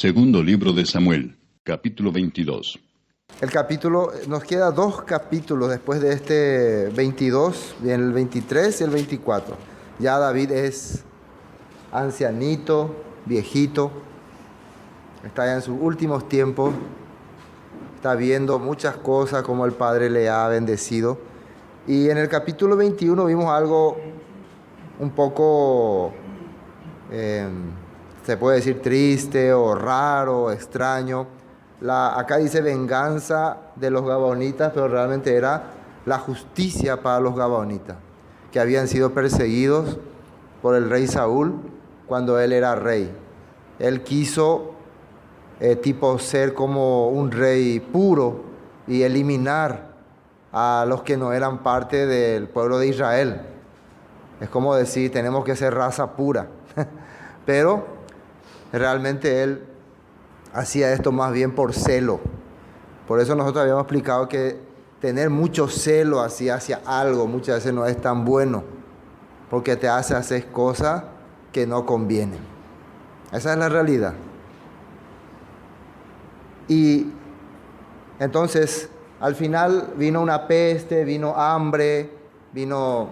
Segundo libro de Samuel, capítulo 22. Nos queda 2 capítulos después de este 22, viene el 23 y el 24. Ya David es ancianito, viejito, está ya en sus últimos tiempos, está viendo muchas cosas como el Padre le ha bendecido. Y en el capítulo 21 vimos algo un poco, se puede decir triste o raro, extraño. Acá dice venganza de los gabaonitas, pero realmente era la justicia para los gabaonitas, que habían sido perseguidos por el rey Saúl cuando él era rey. Él quiso ser como un rey puro y eliminar a los que no eran parte del pueblo de Israel. Es como decir, tenemos que ser raza pura. Pero realmente él hacía esto más bien por celo. Por eso nosotros habíamos explicado que tener mucho celo hacia algo muchas veces no es tan bueno, porque te hace hacer cosas que no convienen. Esa es la realidad. Y entonces, al final vino una peste, vino hambre, vino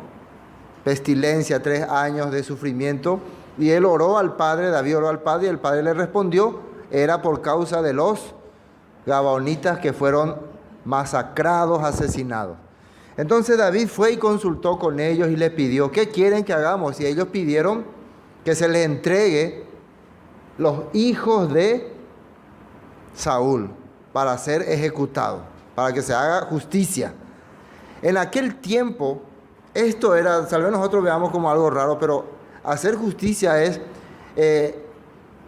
pestilencia, 3 años de sufrimiento. Y él oró al Padre, David oró al Padre, y el Padre le respondió, era por causa de los gabaonitas que fueron masacrados, asesinados. Entonces David fue y consultó con ellos y les pidió, ¿qué quieren que hagamos? Y ellos pidieron que se les entregue los hijos de Saúl para ser ejecutados, para que se haga justicia. En aquel tiempo, esto era, tal vez nosotros veamos como algo raro, pero hacer justicia es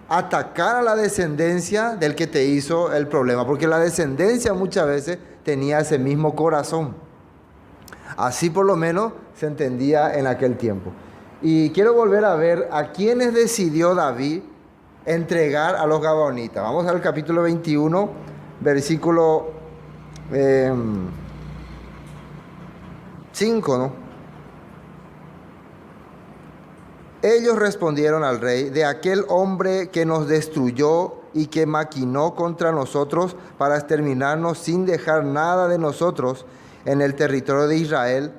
atacar a la descendencia del que te hizo el problema, porque la descendencia muchas veces tenía ese mismo corazón. Así por lo menos se entendía en aquel tiempo. Y quiero volver a ver a quiénes decidió David entregar a los gabaonitas. Vamos al capítulo 21, versículo 5, ¿no? Ellos respondieron al rey, de aquel hombre que nos destruyó y que maquinó contra nosotros para exterminarnos sin dejar nada de nosotros en el territorio de Israel,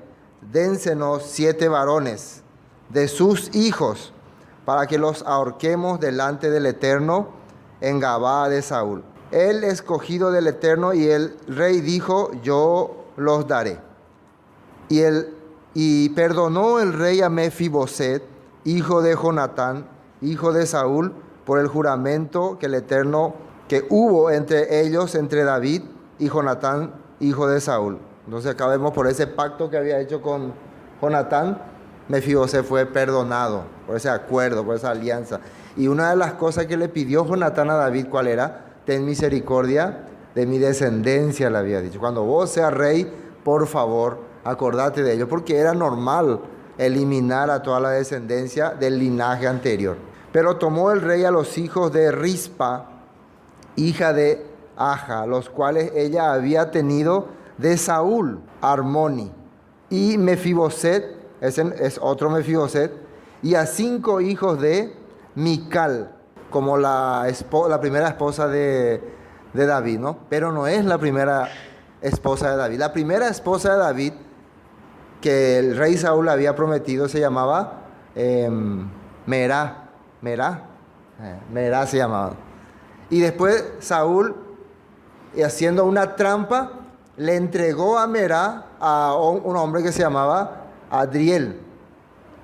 dénsenos 7 varones de sus hijos para que los ahorquemos delante del Eterno en Gabaa de Saúl. El escogido del Eterno, y el rey dijo, yo los daré. Y perdonó el rey a Mefiboset, hijo de Jonatán, hijo de Saúl, por el juramento que el Eterno, que hubo entre ellos, entre David y Jonatán, hijo de Saúl. Entonces acá vemos por ese pacto que había hecho con Jonatán, Mefiboset fue perdonado, por ese acuerdo, por esa alianza. Y una de las cosas que le pidió Jonatán a David, ¿cuál era? Ten misericordia de mi descendencia, le había dicho. Cuando vos seas rey, por favor, acordate de ello, porque era normal eliminar a toda la descendencia del linaje anterior. Pero tomó el rey a los hijos de Rispa, hija de Aja, los cuales ella había tenido de Saúl, Armoni, y Mefiboset, ese es otro Mefiboset, y a 5 hijos de Mical, como la primera esposa de David, ¿no? Pero no es la primera esposa de David. La primera esposa de David que el rey Saúl había prometido se llamaba Merá se llamaba. Y después Saúl, haciendo una trampa, le entregó a Merá a un hombre que se llamaba Adriel,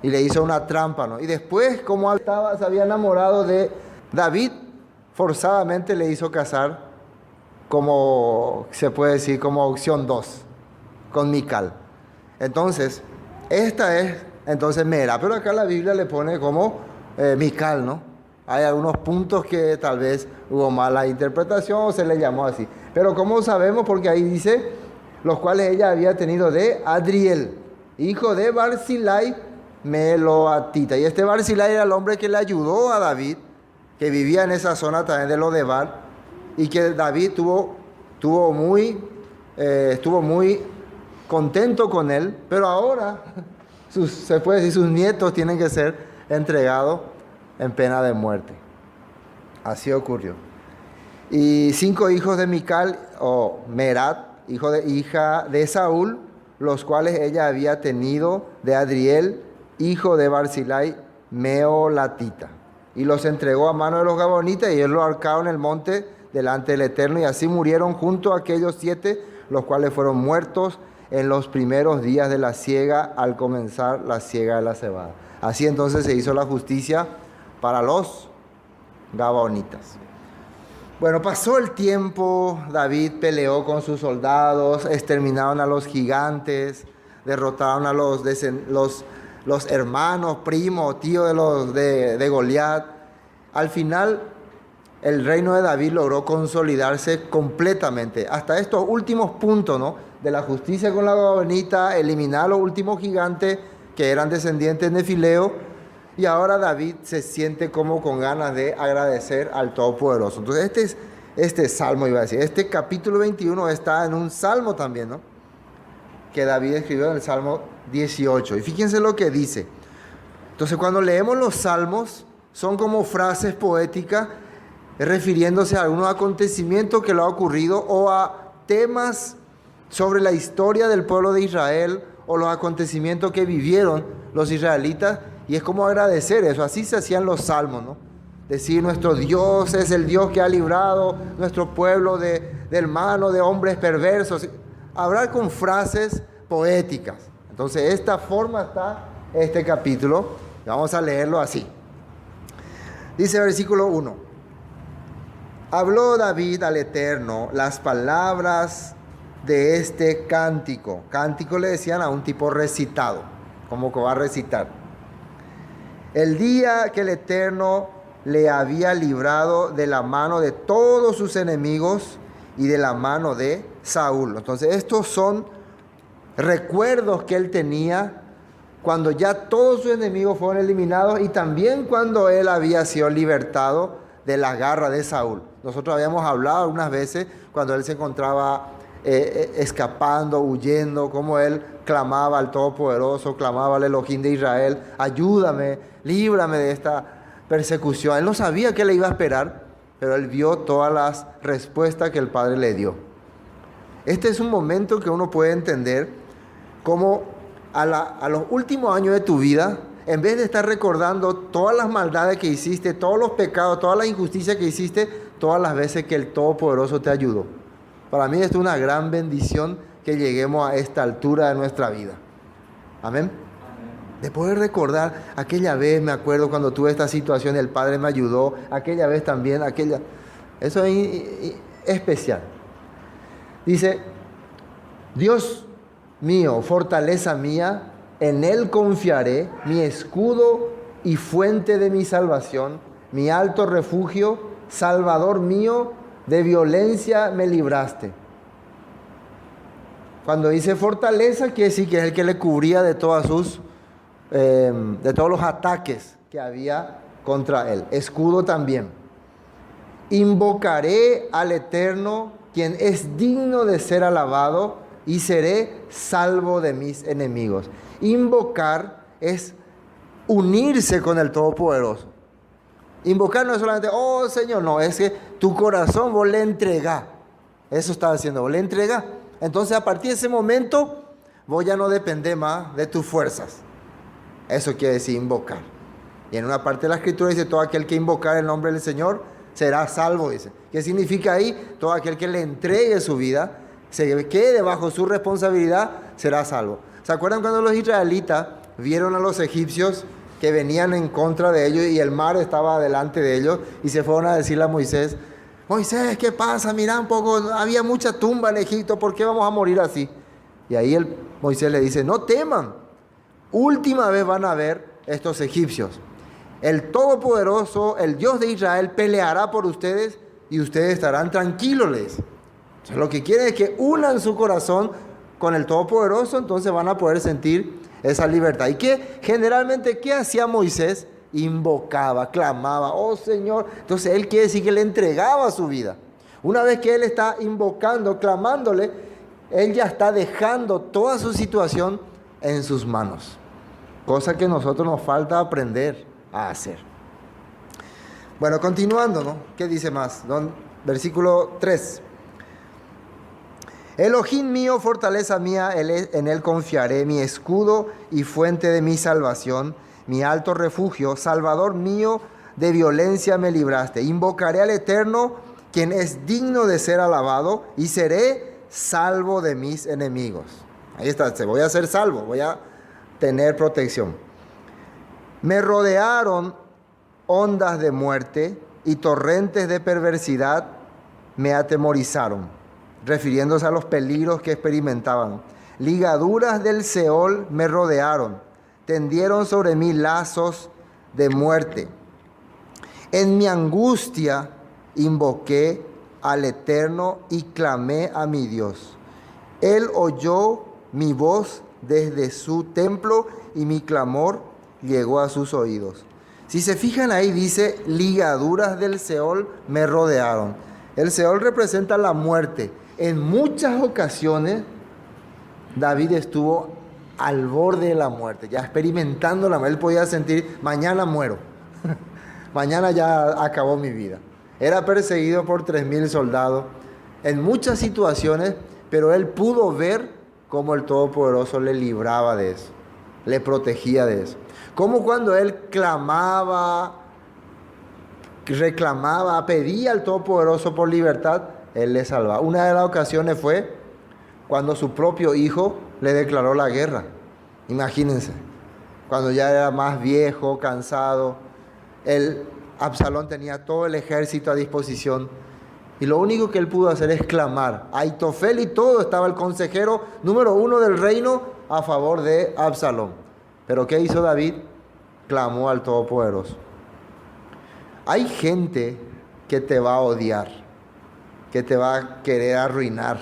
y le hizo una trampa, ¿no? Y después, como se había enamorado de David, forzadamente le hizo casar, como se puede decir, como opción 2, con Mical. Entonces, esta es Merá, pero acá la Biblia le pone como Mical, ¿no? Hay algunos puntos que tal vez hubo mala interpretación o se le llamó así. Pero ¿cómo sabemos? Porque ahí dice, los cuales ella había tenido de Adriel, hijo de Barzillai Meloatita. Y este Barzillai era el hombre que le ayudó a David, que vivía en esa zona también de Lodebar, y que David estuvo muy contento con él, pero ahora se puede decir sus nietos tienen que ser entregados en pena de muerte. Así ocurrió. y 5 hijos de Mical o Merat, hija de Saúl, los cuales ella había tenido de Adriel, hijo de Barzillai, Meolatita. Y los entregó a mano de los Gabonitas, y ellos lo ahorcaron en el monte delante del Eterno, y así murieron junto a aquellos 7, los cuales fueron muertos en los primeros días de la siega, al comenzar la siega de la cebada. Así entonces se hizo la justicia para los Gabonitas. Bueno, pasó el tiempo, David peleó con sus soldados, exterminaron a los gigantes, derrotaron a los hermanos, primos, tíos de Goliat. Al final, el reino de David logró consolidarse completamente. Hasta estos últimos puntos, ¿no?, de la justicia con la Gabonita, eliminar a los últimos gigantes que eran descendientes de Nefileo. Y ahora David se siente como con ganas de agradecer al Todopoderoso. Entonces este salmo, iba a decir, este capítulo 21 está en un salmo también, ¿no?, que David escribió en el Salmo 18. Y fíjense lo que dice. Entonces cuando leemos los salmos, son como frases poéticas refiriéndose a algunos acontecimientos que le ha ocurrido o a temas sobre la historia del pueblo de Israel o los acontecimientos que vivieron los israelitas. Y es como agradecer eso. Así se hacían los salmos, ¿no? Decir, nuestro Dios es el Dios que ha librado nuestro pueblo del mano de hombres perversos. Hablar con frases poéticas. Entonces, de esta forma está este capítulo. Vamos a leerlo así. Dice versículo 1. Habló David al Eterno las palabras de este cántico. Cántico le decían a un tipo recitado, como que va a recitar. El día que el Eterno le había librado de la mano de todos sus enemigos y de la mano de Saúl. Entonces estos son recuerdos que él tenía cuando ya todos sus enemigos fueron eliminados y también cuando él había sido libertado de la garra de Saúl. Nosotros habíamos hablado algunas veces cuando él se encontraba escapando, huyendo, como él clamaba al Todopoderoso, clamaba al Elohim de Israel, ayúdame, líbrame de esta persecución. Él no sabía qué le iba a esperar, pero él vio todas las respuestas que el Padre le dio. Este es un momento que uno puede entender como a los últimos años de tu vida, en vez de estar recordando todas las maldades que hiciste, todos los pecados, todas las injusticias que hiciste, todas las veces que el Todopoderoso te ayudó. Para mí es una gran bendición que lleguemos a esta altura de nuestra vida. Amén. De poder recordar, aquella vez me acuerdo cuando tuve esta situación, el Padre me ayudó, aquella vez también, eso es especial. Dice, Dios mío, fortaleza mía, en Él confiaré, mi escudo y fuente de mi salvación, mi alto refugio, Salvador mío, de violencia me libraste. Cuando dice fortaleza, quiere decir que es el que le cubría de todos los ataques que había contra él. Escudo también. Invocaré al Eterno, quien es digno de ser alabado, y seré salvo de mis enemigos. Invocar es unirse con el Todopoderoso. Invocar no es solamente, oh Señor, no, es que tu corazón vos le entregás. Eso estaba haciendo, vos le entregás. Entonces a partir de ese momento, vos ya no dependés más de tus fuerzas. Eso quiere decir invocar. Y en una parte de la Escritura dice, todo aquel que invocar el nombre del Señor será salvo, dice. ¿Qué significa ahí? Todo aquel que le entregue su vida, se quede bajo su responsabilidad, será salvo. ¿Se acuerdan cuando los israelitas vieron a los egipcios que venían en contra de ellos y el mar estaba delante de ellos y se fueron a decirle a Moisés, Moisés, ¿qué pasa? Mira un poco, había mucha tumba en Egipto, ¿por qué vamos a morir así? Y ahí Moisés le dice, no teman, última vez van a ver estos egipcios. El Todopoderoso, el Dios de Israel, peleará por ustedes y ustedes estarán tranquilos, les dice. O sea, lo que quiere es que unan su corazón con el Todopoderoso, entonces van a poder sentir esa libertad. ¿Y generalmente qué hacía Moisés? Invocaba, clamaba, oh Señor. Entonces él quiere decir que le entregaba su vida. Una vez que él está invocando, clamándole, él ya está dejando toda su situación en sus manos. Cosa que a nosotros nos falta aprender a hacer. Bueno, continuando, ¿no? ¿Qué dice más? Versículo 3. Elohim mío, fortaleza mía, en él confiaré, mi escudo y fuente de mi salvación, mi alto refugio, salvador mío, de violencia me libraste. Invocaré al Eterno, quien es digno de ser alabado, y seré salvo de mis enemigos. Ahí está, voy a ser salvo, voy a tener protección. Me rodearon ondas de muerte y torrentes de perversidad me atemorizaron, refiriéndose a los peligros que experimentaban. Ligaduras del Seol me rodearon, tendieron sobre mí lazos de muerte. En mi angustia invoqué al Eterno y clamé a mi Dios. Él oyó mi voz desde su templo y mi clamor llegó a sus oídos. Si se fijan ahí dice, ligaduras del Seol me rodearon. El Seol representa la muerte. En muchas ocasiones David estuvo al borde de la muerte, ya experimentando la muerte. Él podía sentir, mañana muero, mañana ya acabó mi vida. Era perseguido por 3,000 soldados en muchas situaciones, pero él pudo ver cómo el Todopoderoso le libraba de eso, le protegía de eso. Como cuando él clamaba, reclamaba, pedía al Todopoderoso por libertad, él le salvaba. Una de las ocasiones fue cuando su propio hijo le declaró la guerra. Imagínense, cuando ya era más viejo, cansado, Absalón tenía todo el ejército a disposición y lo único que él pudo hacer es clamar. Aitofel y todo, estaba el consejero número 1 del reino a favor de Absalón. Pero ¿qué hizo David? Clamó al Todopoderoso. Hay gente que te va a odiar, que te va a querer arruinar.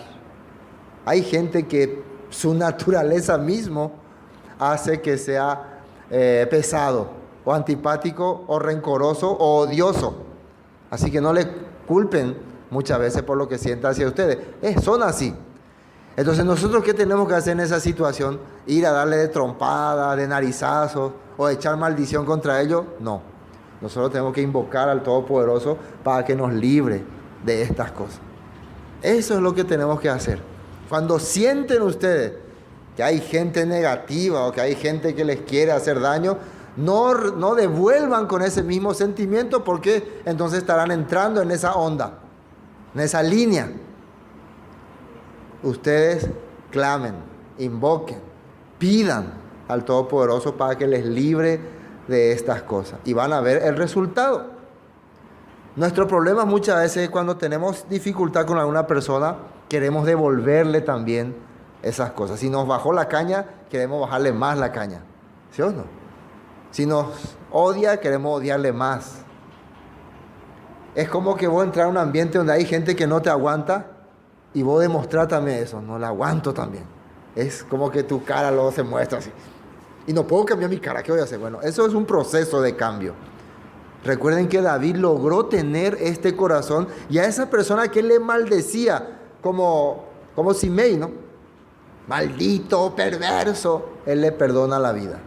Hay gente que su naturaleza mismo hace que sea pesado, o antipático, o rencoroso, o odioso. Así que no le culpen muchas veces por lo que sienta hacia ustedes. Son así. Entonces nosotros, ¿qué tenemos que hacer en esa situación? ¿Ir a darle de trompada, de narizazos, o echar maldición contra ellos? No. Nosotros tenemos que invocar al Todopoderoso para que nos libre de estas cosas. Eso es lo que tenemos que hacer. Cuando sienten ustedes que hay gente negativa o que hay gente que les quiere hacer daño, no devuelvan con ese mismo sentimiento, porque entonces estarán entrando en esa onda, en esa línea. Ustedes clamen, invoquen, pidan al Todopoderoso para que les libre de estas cosas y van a ver el resultado. Nuestro problema muchas veces es cuando tenemos dificultad con alguna persona, queremos devolverle también esas cosas. Si nos bajó la caña, queremos bajarle más la caña. ¿Sí o no? Si nos odia, queremos odiarle más. Es como que vos entras a un ambiente donde hay gente que no te aguanta y vos demostrás también eso. No la aguanto también. Es como que tu cara luego se muestra así. Y no puedo cambiar mi cara, ¿qué voy a hacer? Bueno, eso es un proceso de cambio. Recuerden que David logró tener este corazón, y a esa persona que le maldecía, como Simei, ¿no? Maldito, perverso, él le perdona la vida.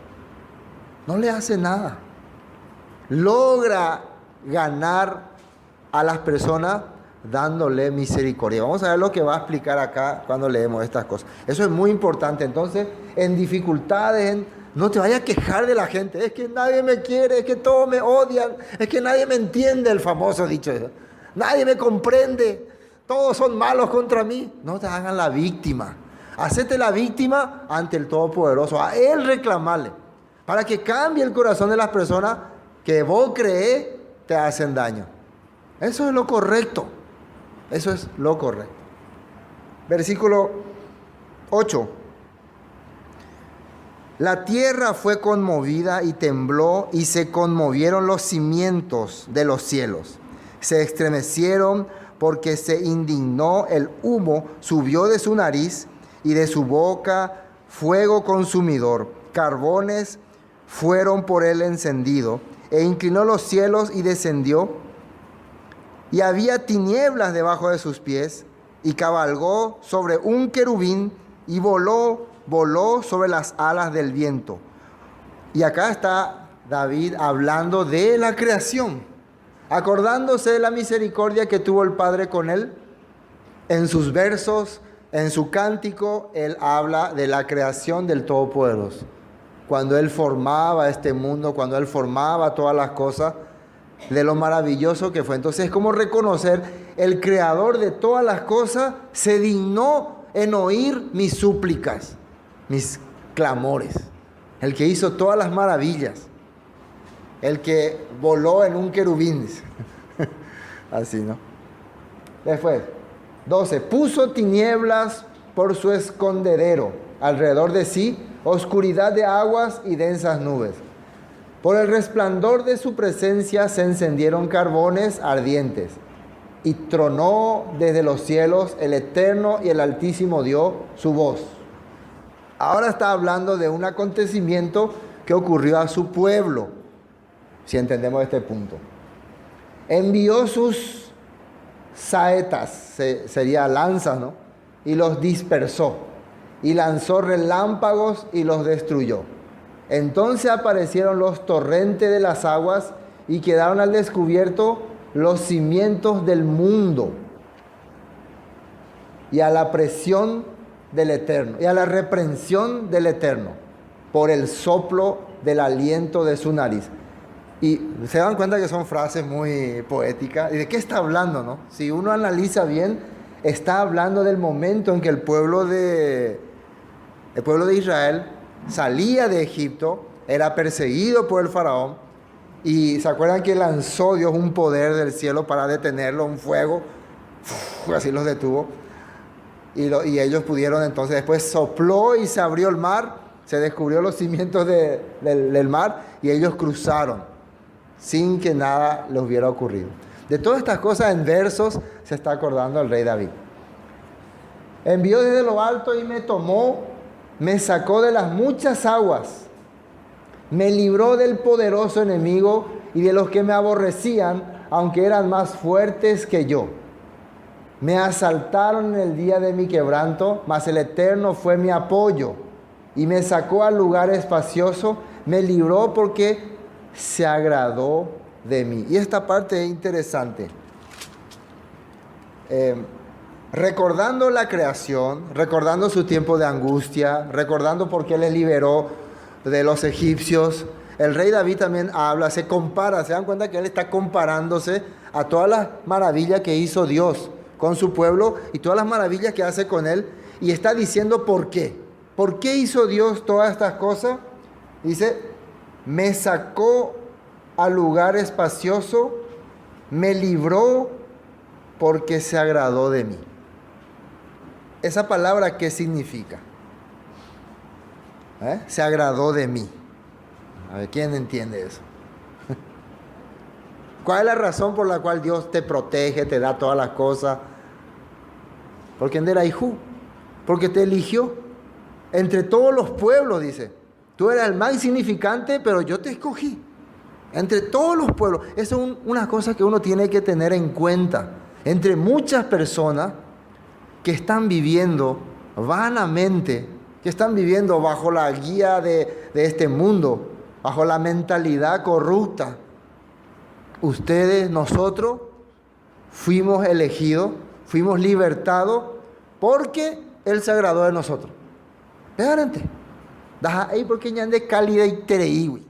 No le hace nada. Logra ganar a las personas dándole misericordia. Vamos a ver lo que va a explicar acá cuando leemos estas cosas. Eso es muy importante. Entonces, en dificultades, no te vayas a quejar de la gente. Es que nadie me quiere, es que todos me odian, es que nadie me entiende, el famoso dicho. Nadie me comprende, todos son malos contra mí. No te hagan la víctima. Hacete la víctima ante el Todopoderoso. A Él reclamarle, para que cambie el corazón de las personas que vos creés te hacen daño. Eso es lo correcto. Eso es lo correcto. Versículo 8. La tierra fue conmovida y tembló, y se conmovieron los cimientos de los cielos. Se estremecieron porque se indignó, el humo subió de su nariz y de su boca fuego consumidor. Carbones fueron por él encendido, e inclinó los cielos y descendió. Y había tinieblas debajo de sus pies, y cabalgó sobre un querubín y voló sobre las alas del viento. Y acá está David hablando de la creación. acordándose de la misericordia que tuvo el Padre con él. En sus versos, en su cántico, él habla de la creación del Todopoderoso. Cuando él formaba este mundo, cuando él formaba todas las cosas, de lo maravilloso que fue. Entonces es como reconocer, el creador de todas las cosas se dignó en oír mis súplicas, mis clamores. El que hizo todas las maravillas. El que voló en un querubín. Así, ¿no? Después, 12. Puso tinieblas por su escondedero, alrededor de sí, oscuridad de aguas y densas nubes. Por el resplandor de su presencia se encendieron carbones ardientes. Y tronó desde los cielos el Eterno, y el Altísimo dio su voz. Ahora está hablando de un acontecimiento que ocurrió a su pueblo, si entendemos este punto. Envió sus saetas, sería lanzas, ¿no? Y los dispersó. Y lanzó relámpagos y los destruyó. Entonces aparecieron los torrentes de las aguas y quedaron al descubierto los cimientos del mundo. Y a la presión del Eterno, y a la reprensión del Eterno, por el soplo del aliento de su nariz. Y se dan cuenta que son frases muy poéticas. ¿Y de qué está hablando, no? Si uno analiza bien, está hablando del momento en que el pueblo de Israel salía de Egipto, era perseguido por el faraón, y se acuerdan que lanzó Dios un poder del cielo para detenerlo, un fuego, así los detuvo, y ellos pudieron entonces, después sopló y se abrió el mar, se descubrió los cimientos del mar, y ellos cruzaron sin que nada les hubiera ocurrido. De todas estas cosas en versos se está acordando el rey David. Envió desde lo alto y me tomó, me sacó de las muchas aguas, me libró del poderoso enemigo y de los que me aborrecían, aunque eran más fuertes que yo. Me asaltaron en el día de mi quebranto, mas el Eterno fue mi apoyo y me sacó al lugar espacioso, me libró porque se agradó de mí. Y esta parte es interesante. Recordando la creación, recordando su tiempo de angustia, recordando por qué les liberó de los egipcios, el rey David también habla, se compara, se dan cuenta que él está comparándose a todas las maravillas que hizo Dios con su pueblo y todas las maravillas que hace con él, y está diciendo por qué. ¿Por qué hizo Dios todas estas cosas? Dice, me sacó al lugar espacioso, me libró porque se agradó de mí. ¿Esa palabra qué significa? Se agradó de mí. A ver, ¿quién entiende eso? ¿Cuál es la razón por la cual Dios te protege, te da todas las cosas? Porque porque te eligió entre todos los pueblos, dice. Tú eras el más insignificante, pero yo te escogí. Entre todos los pueblos. Eso es una cosa que uno tiene que tener en cuenta. Entre muchas personas que están viviendo vanamente, que están viviendo bajo la guía de este mundo, bajo la mentalidad corrupta. Ustedes, nosotros, fuimos elegidos, fuimos libertados porque Él se agradó de nosotros. Espérate. Ahí porque ya de calidad y treí,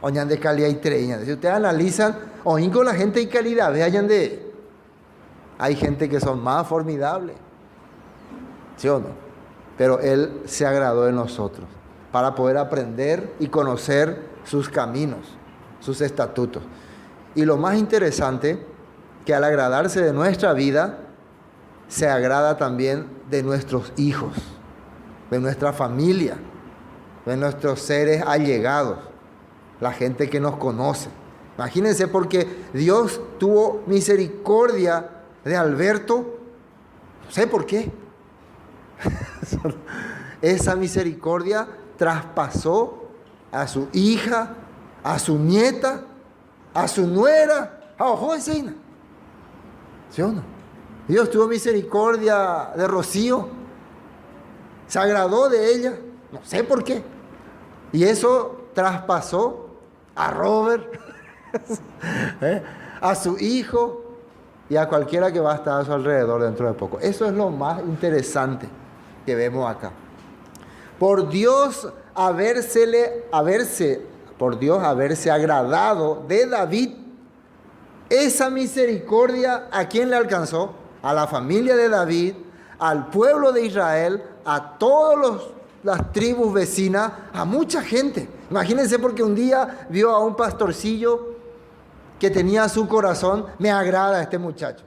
o ya de calidad y treí. Si ustedes analizan, o con la gente y calidad, vean de. Hay gente que son más formidables, ¿sí o no? Pero Él se agradó de nosotros para poder aprender y conocer sus caminos, sus estatutos. Y lo más interesante, que al agradarse de nuestra vida, se agrada también de nuestros hijos, de nuestra familia, de nuestros seres allegados, la gente que nos conoce. Imagínense, porque Dios tuvo misericordia de Alberto, no sé por qué. Esa misericordia traspasó a su hija, a su nieta, a su nuera, a Joseina. ¿Sí o no? Dios tuvo misericordia de Rocío, se agradó de ella, no sé por qué. Y eso traspasó a Robert, a su hijo y a cualquiera que va a estar a su alrededor dentro de poco. Eso es lo más interesante que vemos acá. Por Dios haberse agradado de David, esa misericordia, ¿a quién le alcanzó? A la familia de David, al pueblo de Israel, a todas las tribus vecinas, a mucha gente. Imagínense, porque un día vio a un pastorcillo que tenía su corazón, me agrada este muchacho.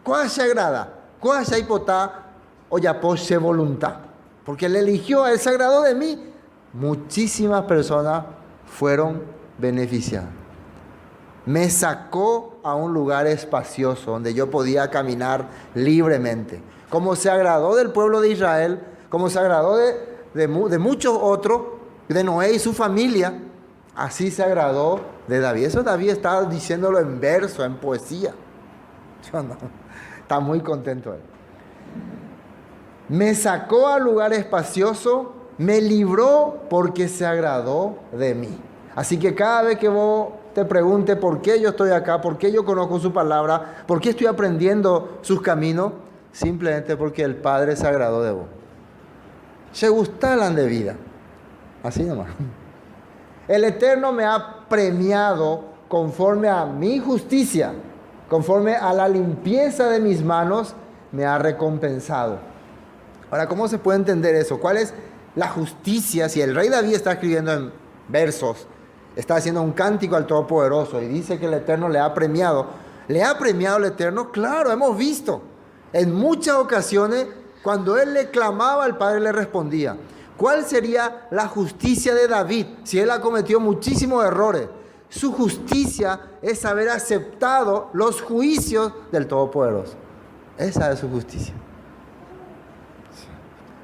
¿Cuál se agrada? ¿Cuál se hipotá o ya posee voluntad? Porque le eligió, él se agradó de mí. Muchísimas personas fueron beneficiadas. Me sacó a un lugar espacioso donde yo podía caminar libremente. Como se agradó del pueblo de Israel, como se agradó de muchos otros, de Noé y su familia, así se agradó de David. Eso David estaba diciéndolo en verso, en poesía. Yo no, está muy contento él. Me sacó al lugar espacioso, me libró porque se agradó de mí. Así que cada vez que vos te preguntes por qué yo estoy acá, por qué yo conozco su palabra, por qué estoy aprendiendo sus caminos, simplemente porque el Padre se agradó de vos. Se gustaran de vida. Así nomás. El Eterno me ha premiado conforme a mi justicia, conforme a la limpieza de mis manos, me ha recompensado. Ahora, ¿cómo se puede entender eso? ¿Cuál es la justicia? Si el rey David está escribiendo en versos, está haciendo un cántico al Todopoderoso y dice que el Eterno le ha premiado. ¿Le ha premiado el Eterno? Claro, hemos visto. En muchas ocasiones, cuando él le clamaba, el Padre le respondía. ¿Cuál sería la justicia de David si él ha cometido muchísimos errores? Su justicia es haber aceptado los juicios del Todopoderoso. Esa es su justicia.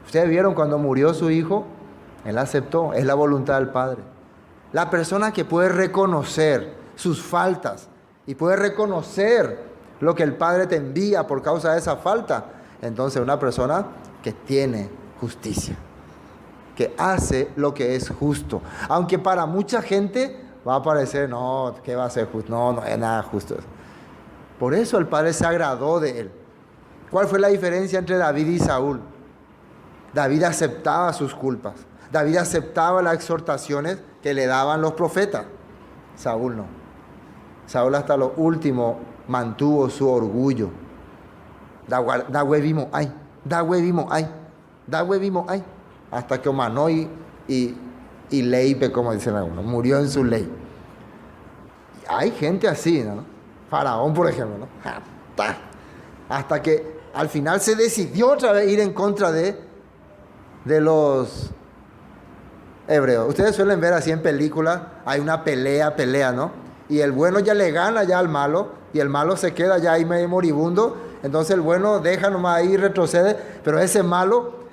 Ustedes vieron cuando murió su hijo, él aceptó, es la voluntad del Padre. La persona que puede reconocer sus faltas y puede reconocer lo que el Padre te envía por causa de esa falta, entonces una persona que tiene justicia, que hace lo que es justo. Aunque para mucha gente va a parecer, no, ¿qué va a ser justo? No es nada justo. Por eso el Padre se agradó de él. ¿Cuál fue la diferencia entre David y Saúl? David aceptaba sus culpas. David aceptaba las exhortaciones que le daban los profetas. Saúl no. Saúl hasta lo último mantuvo su orgullo. Da huevimo, ay. Hasta que omanó y leipe, como dicen algunos. Murió en su ley. Hay gente así, ¿no? Faraón, por ejemplo, ¿no? Hasta que al final se decidió otra vez ir en contra de los hebreos. Ustedes suelen ver así en películas, hay una pelea, ¿no? Y el bueno ya le gana ya al malo, y el malo se queda ya ahí medio moribundo, entonces el bueno deja nomás ahí, retrocede, pero ese malo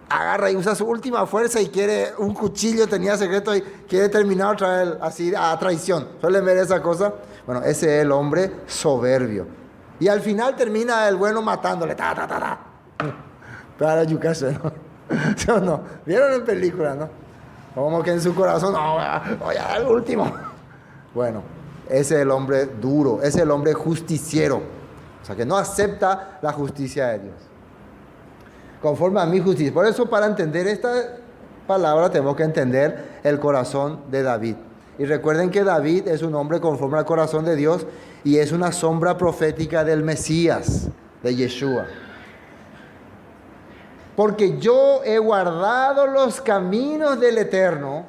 agarra y usa su última fuerza y quiere un cuchillo, tenía secreto, y quiere terminar otra vez así a traición. ¿Suelen ver esa cosa? Bueno, ese es el hombre soberbio. Y al final termina el bueno matándole, para yucarse, ¿no? ¿Sí o no? ¿Vieron en películas, no? Como que en su corazón, no, voy a dar el último. Bueno, ese es el hombre duro, ese es el hombre justiciero. O sea, que no acepta la justicia de Dios. Conforme a mi justicia. Por eso, para entender esta palabra, tenemos que entender el corazón de David. Y recuerden que David es un hombre conforme al corazón de Dios y es una sombra profética del Mesías, de Yeshua. Porque yo he guardado los caminos del Eterno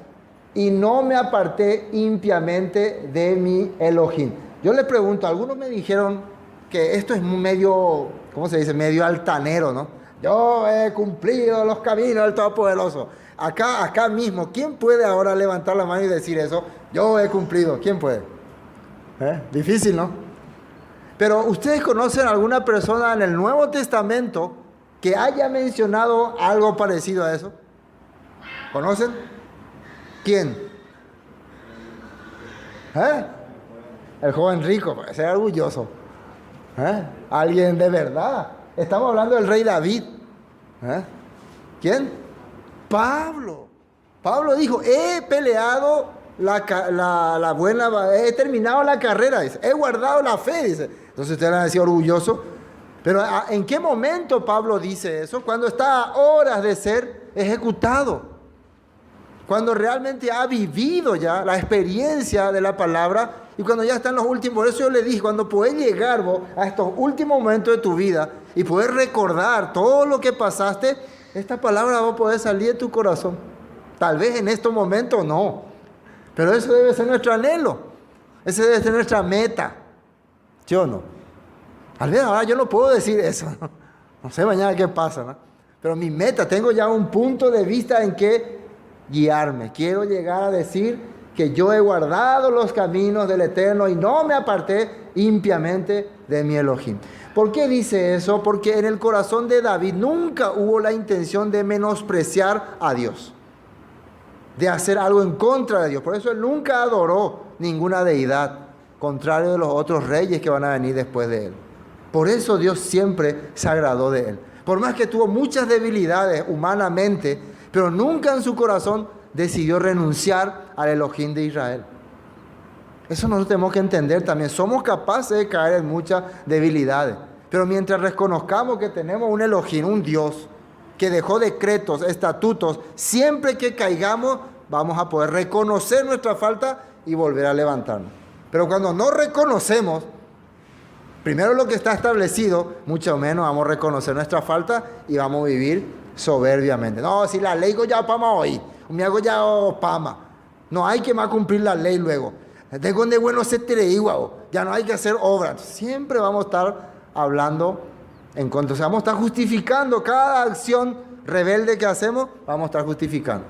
y no me aparté impiamente de mi Elohim. Yo le pregunto, algunos me dijeron que esto es medio, ¿cómo se dice? Medio altanero, ¿no? Yo he cumplido los caminos del Todopoderoso. Acá mismo, ¿quién puede ahora levantar la mano y decir eso? Yo he cumplido. ¿Quién puede? Difícil, ¿no? Pero ¿ustedes conocen a alguna persona en el Nuevo Testamento que haya mencionado algo parecido a eso? ¿Conocen? ¿Quién? El joven rico, para ser orgulloso. Alguien de verdad. Estamos hablando del rey David. ¿Quién? Pablo. Pablo dijo, he peleado he terminado la carrera, dice, he guardado la fe, dice. Entonces usted va a decir orgulloso. Pero ¿en qué momento Pablo dice eso? Cuando está a horas de ser ejecutado. Cuando realmente ha vivido ya la experiencia de la palabra y cuando ya está en los últimos. Por eso yo le dije, cuando podés llegar vos a estos últimos momentos de tu vida y poder recordar todo lo que pasaste, esta palabra va a poder salir de tu corazón. Tal vez en estos momentos no, pero eso debe ser nuestro anhelo. Ese debe ser nuestra meta. ¿Sí o no? Tal vez ahora yo no puedo decir eso. No sé mañana qué pasa, ¿no? Pero mi meta, tengo ya un punto de vista en que guiarme. Quiero llegar a decir que yo he guardado los caminos del Eterno y no me aparté impiamente de mi Elohim. ¿Por qué dice eso? Porque en el corazón de David nunca hubo la intención de menospreciar a Dios, de hacer algo en contra de Dios. Por eso él nunca adoró ninguna deidad, contrario de los otros reyes que van a venir después de él. Por eso Dios siempre se agradó de él. Por más que tuvo muchas debilidades humanamente, pero nunca en su corazón decidió renunciar al Elohim de Israel. Eso nosotros tenemos que entender también. Somos capaces de caer en muchas debilidades, pero mientras reconozcamos que tenemos un Elohim, un Dios, que dejó decretos, estatutos, siempre que caigamos vamos a poder reconocer nuestra falta y volver a levantarnos. Pero cuando no reconocemos, primero lo que está establecido, mucho menos vamos a reconocer nuestra falta y vamos a vivir soberbiamente. No, si la ley ya pama hoy, me hago ya pama. No hay que más cumplir la ley luego. De donde bueno se te igual, ya no hay que hacer obras. Siempre vamos a estar hablando en contra. O sea, vamos a estar justificando cada acción rebelde que hacemos, vamos a estar justificando.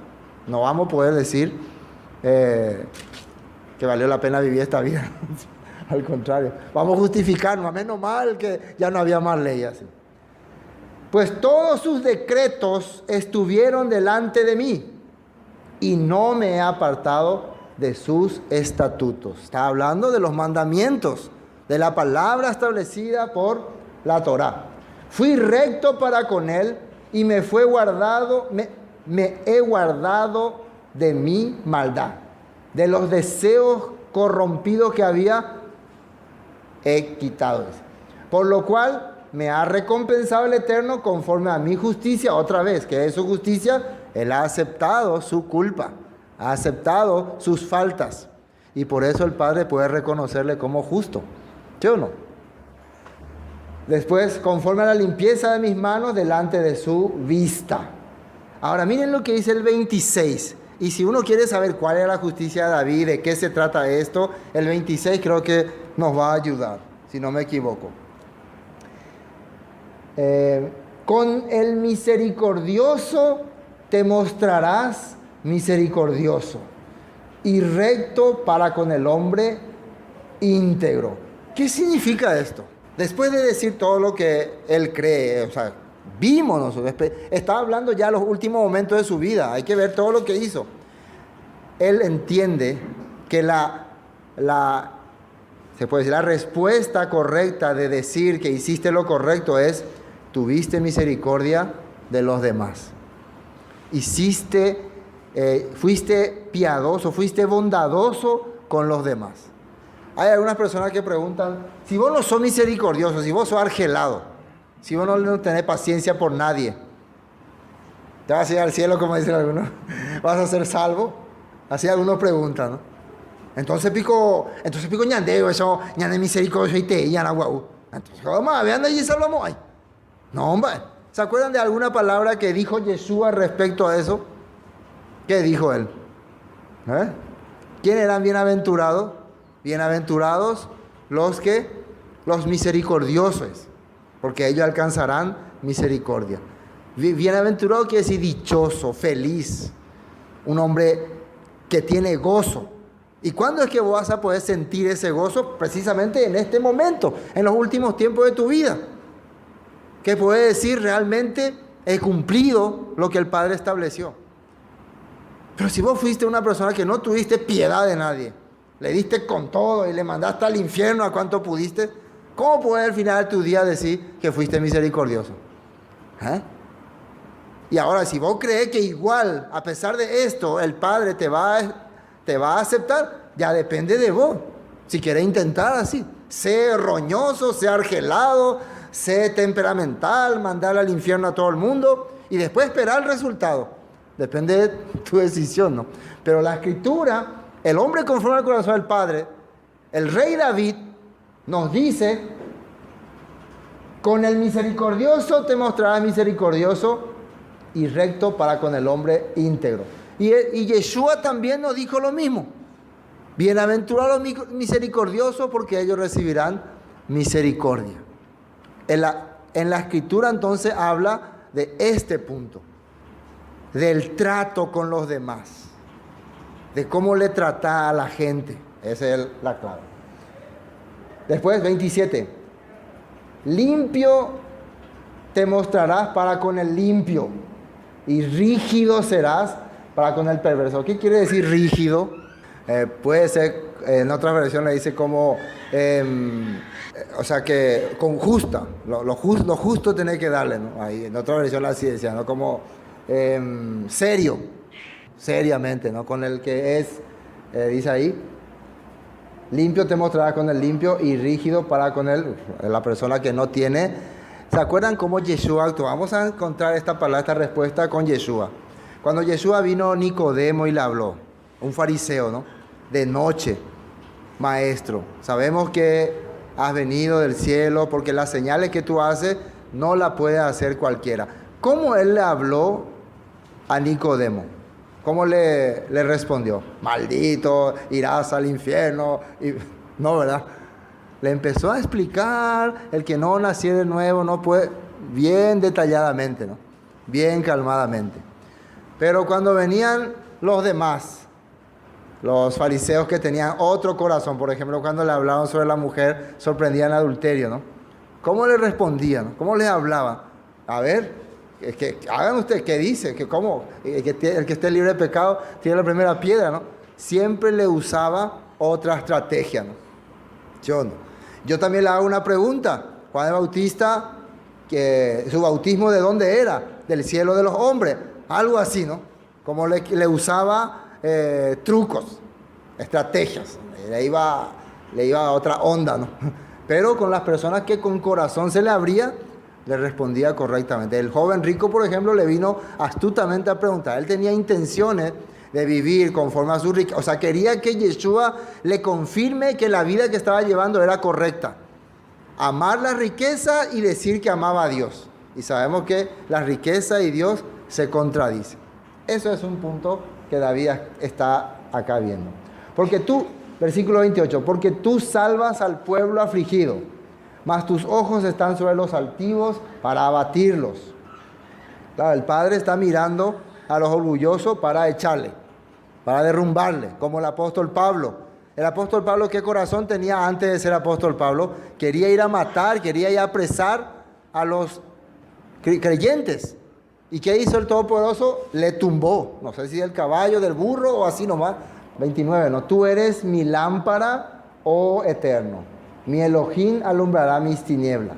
No vamos a poder decir que valió la pena vivir esta vida. Al contrario, vamos a justificarnos, menos mal que ya no había más ley así. Pues todos sus decretos estuvieron delante de mí y no me he apartado de sus estatutos. Está hablando de los mandamientos, de la palabra establecida por la Torá. Fui recto para con él y me fue guardado, me he guardado de mi maldad, de los deseos corrompidos que había, he quitado. Por lo cual me ha recompensado el Eterno conforme a mi justicia. Otra vez, que es su justicia, él ha aceptado su culpa, ha aceptado sus faltas, y por eso el Padre puede reconocerle como justo. ¿Sí o no? Después, conforme a la limpieza de mis manos delante de su vista. Ahora miren lo que dice el 26. Y si uno quiere saber cuál es la justicia de David, de qué se trata esto, el 26 creo que nos va a ayudar, si no me equivoco. Con el misericordioso te mostrarás misericordioso y recto para con el hombre íntegro. ¿Qué significa esto? Después de decir todo lo que él cree, o sea, vimos nosotros, estaba hablando ya los últimos momentos de su vida, hay que ver todo lo que hizo. Él entiende que se puede decir, la respuesta correcta de decir que hiciste lo correcto es: tuviste misericordia de los demás. Fuiste piadoso, fuiste bondadoso con los demás. Hay algunas personas que preguntan: si vos no sos misericordioso, si vos sos argelado, si vos no tenés paciencia por nadie, ¿te vas a ir al cielo, como dicen algunos? ¿Vas a ser salvo? Así algunos preguntan, ¿no? Entonces pico ñandeo, eso, ñande misericordioso y te ñana guau. Entonces, vamos a ver, anda y salvamos ahí. No, hombre. ¿Se acuerdan de alguna palabra que dijo Yeshua respecto a eso? ¿Qué dijo él? ¿Quién eran bienaventurados? Bienaventurados los misericordiosos, porque ellos alcanzarán misericordia. Bienaventurado quiere decir dichoso, feliz, un hombre que tiene gozo. ¿Y cuándo es que vos vas a poder sentir ese gozo? Precisamente en este momento, en los últimos tiempos de tu vida, que puedes decir: realmente he cumplido lo que el Padre estableció. Pero si vos fuiste una persona que no tuviste piedad de nadie, le diste con todo y le mandaste al infierno a cuanto pudiste, ¿cómo puedes al final de tu día decir que fuiste misericordioso? Y ahora, si vos crees que igual, a pesar de esto, el Padre te va ¿Te va a aceptar? Ya depende de vos. Si querés intentar así, sé roñoso, sé argelado, sé temperamental, mandar al infierno a todo el mundo y después esperar el resultado. Depende de tu decisión, ¿no? Pero la Escritura, el hombre conforme al corazón del Padre, el rey David nos dice: con el misericordioso te mostrarás misericordioso y recto para con el hombre íntegro. Y Yeshua también nos dijo lo mismo: bienaventurados los misericordiosos, porque ellos recibirán misericordia. En la Escritura entonces habla de este punto, del trato con los demás, de cómo le trata a la gente. Esa es la clave. Después, 27. Limpio te mostrarás para con el limpio, y rígido serás para con el perverso. ¿Qué quiere decir rígido? Puede ser, en otra versión le dice como, o sea que con justa, lo justo tenés que darle, ¿no? Ahí, en otra versión así decía, ¿no? Como serio, seriamente, ¿no? Con el que es, dice ahí, limpio te mostrarás con el limpio y rígido para con la persona que no tiene. ¿Se acuerdan cómo Yeshua actuó? Vamos a encontrar esta palabra, esta respuesta con Yeshua. Cuando Yeshua vino Nicodemo y le habló, un fariseo, ¿no? De noche: maestro, sabemos que has venido del cielo, porque las señales que tú haces no las puede hacer cualquiera. ¿Cómo él le habló a Nicodemo? ¿Cómo le respondió? Maldito, irás al infierno. No, ¿verdad? Le empezó a explicar: el que no naciera de nuevo no puede, bien detalladamente, ¿no? Bien calmadamente. Pero cuando venían los demás, los fariseos que tenían otro corazón, por ejemplo, cuando le hablaban sobre la mujer sorprendida en adulterio, ¿no? ¿Cómo le respondían? ¿Cómo les hablaban? A ver, es que hagan ustedes, ¿qué dice? Que cómo, el que esté libre de pecado tiene la primera piedra, ¿no? Siempre le usaba otra estrategia, ¿no? Yo no. Yo también le hago una pregunta. Juan el Bautista, que su bautismo, ¿de dónde era? Del cielo de los hombres. Algo así, ¿no? Como le usaba trucos, estrategias. Le iba a otra onda, ¿no? Pero con las personas que con corazón se le abría, le respondía correctamente. El joven rico, por ejemplo, le vino astutamente a preguntar. Él tenía intenciones de vivir conforme a su riqueza. O sea, quería que Yeshua le confirme que la vida que estaba llevando era correcta. Amar la riqueza y decir que amaba a Dios. Y sabemos que la riqueza y Dios se contradicen. Eso es un punto que David está acá viendo. Porque tú, versículo 28, porque tú salvas al pueblo afligido, mas tus ojos están sobre los altivos para abatirlos. Claro, el Padre está mirando a los orgullosos para echarle, para derrumbarle, como el apóstol Pablo. El apóstol Pablo, ¿qué corazón tenía antes de ser apóstol Pablo? Quería ir a matar, quería ir a apresar a los creyentes. ¿Y qué hizo el Todopoderoso? Le tumbó, no sé si del caballo, del burro o así nomás. 29, ¿no? Tú eres mi lámpara, oh Eterno. Mi Elohim alumbrará mis tinieblas.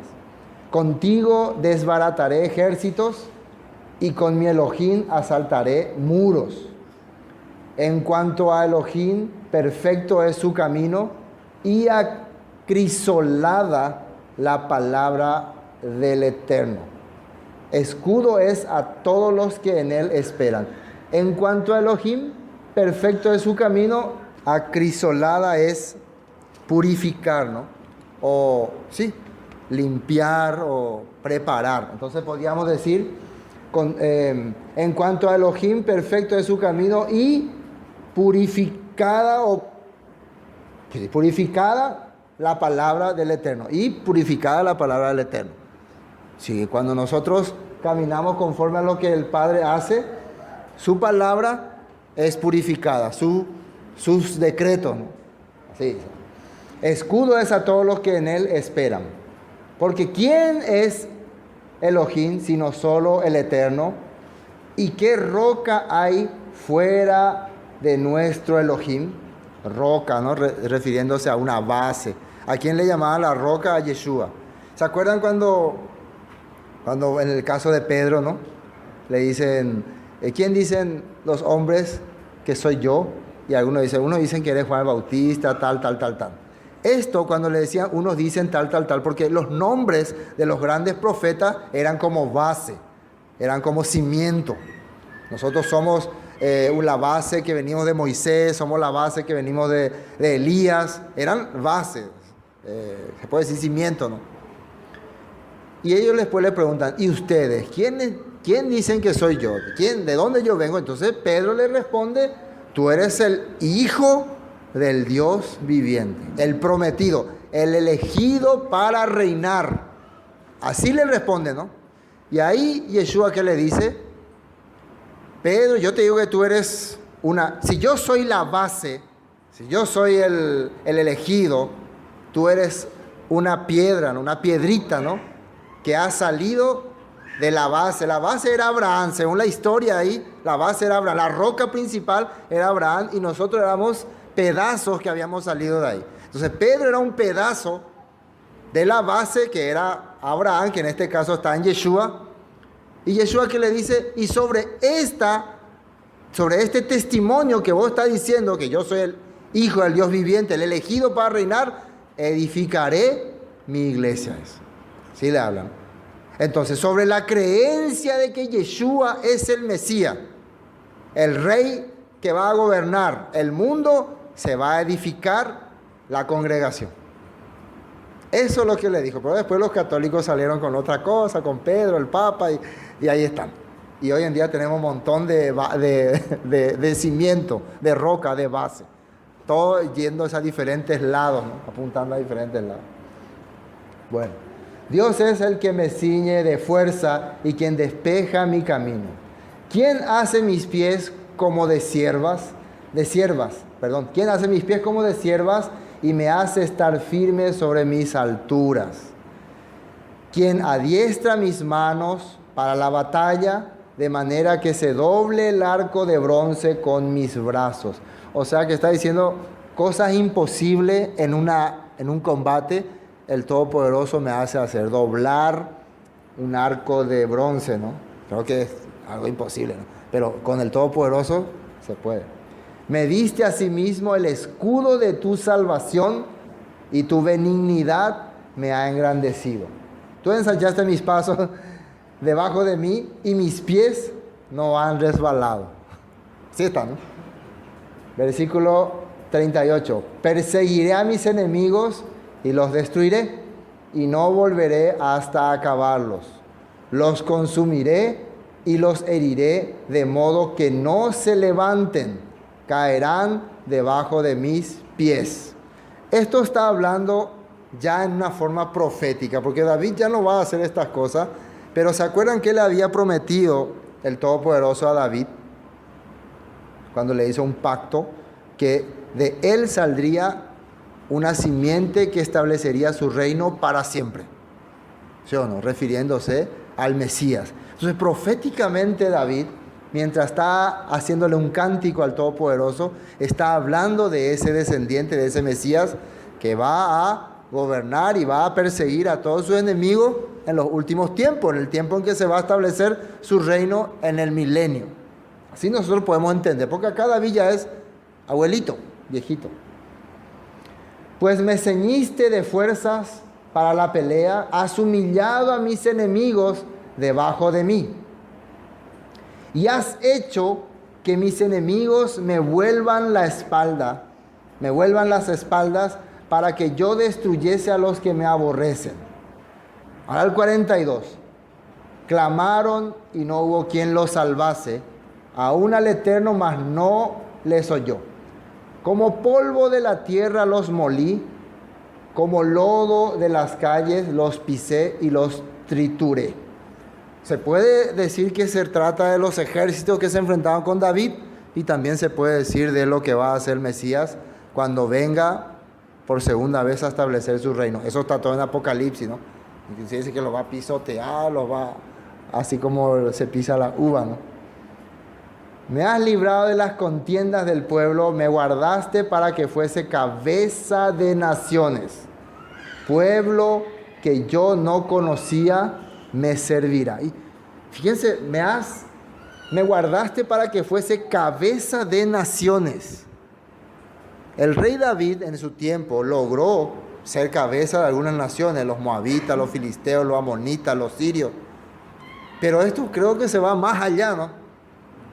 Contigo desbarataré ejércitos y con mi Elohim asaltaré muros. En cuanto a Elohim, perfecto es su camino y acrisolada la palabra del Eterno. Escudo es a todos los que en él esperan. En cuanto a Elohim, perfecto es su camino, acrisolada es purificar, ¿no? O, sí, limpiar o preparar. Entonces podríamos decir, en cuanto a Elohim, perfecto es su camino y purificada la palabra del Eterno. Y purificada la palabra del Eterno. Sí, cuando nosotros caminamos conforme a lo que el Padre hace, su palabra es purificada, sus decretos, ¿no? Sí. Escudo es a todos los que en él esperan. Porque ¿quién es Elohim sino solo el Eterno? ¿Y qué roca hay fuera de nuestro Elohim? Roca, ¿no? Refiriéndose a una base. ¿A quién le llamaban la roca? A Yeshua. ¿Se acuerdan cuando en el caso de Pedro, ¿no? Le dicen, ¿quién dicen los hombres que soy yo? y unos dicen que eres Juan el Bautista, tal. Esto cuando le decían, unos dicen tal, porque los nombres de los grandes profetas eran como base, eran como cimiento. Nosotros somos la base que venimos de Moisés, somos la base que venimos de Elías, eran bases, se puede decir cimiento, ¿no? Y ellos después le preguntan, ¿y ustedes? ¿Quién dicen que soy yo? ¿De dónde yo vengo? Entonces Pedro le responde, tú eres el Hijo del Dios viviente, el prometido, el elegido para reinar. Así le responde, ¿no? Y ahí Yeshua, ¿qué le dice? Pedro, yo te digo que tú eres si yo soy la base, si yo soy el elegido, tú eres una piedra, ¿no? Una piedrita, ¿no? Que ha salido de la base. La base era Abraham, según la historia ahí, la base era Abraham, la roca principal era Abraham y nosotros éramos pedazos que habíamos salido de ahí. Entonces Pedro era un pedazo de la base que era Abraham, que en este caso está en Yeshua. Y Yeshua que le dice, y sobre este testimonio que vos estás diciendo, que yo soy el Hijo del Dios viviente, el elegido para reinar, edificaré mi iglesia. ¿Sí le hablan? Entonces, sobre la creencia de que Yeshua es el Mesías, el rey que va a gobernar el mundo, se va a edificar la congregación. Eso es lo que le dijo. Pero después los católicos salieron con otra cosa, con Pedro, el Papa, y ahí están. Y hoy en día tenemos un montón de cimiento, de roca, de base. Todo yendo a diferentes lados, ¿no? Apuntando a diferentes lados. Bueno, Dios es el que me ciñe de fuerza y quien despeja mi camino. ¿Quién hace mis pies como de siervas? ¿Quién hace mis pies como de siervas y me hace estar firme sobre mis alturas? Quien adiestra mis manos para la batalla, de manera que se doble el arco de bronce con mis brazos. O sea que está diciendo cosas imposibles en un combate, el Todopoderoso me hace hacer, doblar un arco de bronce, ¿no? Creo que es algo imposible, ¿no? Pero con el Todopoderoso se puede. Me diste a sí mismo el escudo de tu salvación y tu benignidad me ha engrandecido. Tú ensanchaste mis pasos debajo de mí y mis pies no han resbalado. Sí está, ¿no? Versículo 38. Perseguiré a mis enemigos y los destruiré y no volveré hasta acabarlos. Los consumiré y los heriré de modo que no se levanten. Caerán debajo de mis pies. Esto está hablando ya en una forma profética, porque David ya no va a hacer estas cosas, pero ¿se acuerdan que le había prometido el Todopoderoso a David cuando le hizo un pacto que de él saldría una simiente que establecería su reino para siempre? ¿Sí o no? Refiriéndose al Mesías. Entonces, proféticamente David, mientras está haciéndole un cántico al Todopoderoso, está hablando de ese descendiente, de ese Mesías que va a gobernar y va a perseguir a todos sus enemigos en los últimos tiempos, en el tiempo en que se va a establecer su reino en el milenio. Así nosotros podemos entender, porque acá David ya es abuelito, viejito. Pues me ceñiste de fuerzas para la pelea, has humillado a mis enemigos debajo de mí. Y has hecho que mis enemigos me vuelvan las espaldas para que yo destruyese a los que me aborrecen. Ahora el 42. Clamaron y no hubo quien los salvase, aún al Eterno, mas no les oyó. Como polvo de la tierra los molí, como lodo de las calles los pisé y los trituré. Se puede decir que se trata de los ejércitos que se enfrentaban con David, y también se puede decir de lo que va a hacer el Mesías cuando venga por segunda vez a establecer su reino. Eso está todo en Apocalipsis, ¿no? Y se dice que lo va a pisotear, así como se pisa la uva, ¿no? Me has librado de las contiendas del pueblo, me guardaste para que fuese cabeza de naciones. Pueblo que yo no conocía me servirá. Y fíjense, me guardaste para que fuese cabeza de naciones. El rey David en su tiempo logró ser cabeza de algunas naciones, los moabitas, los filisteos, los amonitas, los sirios. Pero esto creo que se va más allá, ¿no?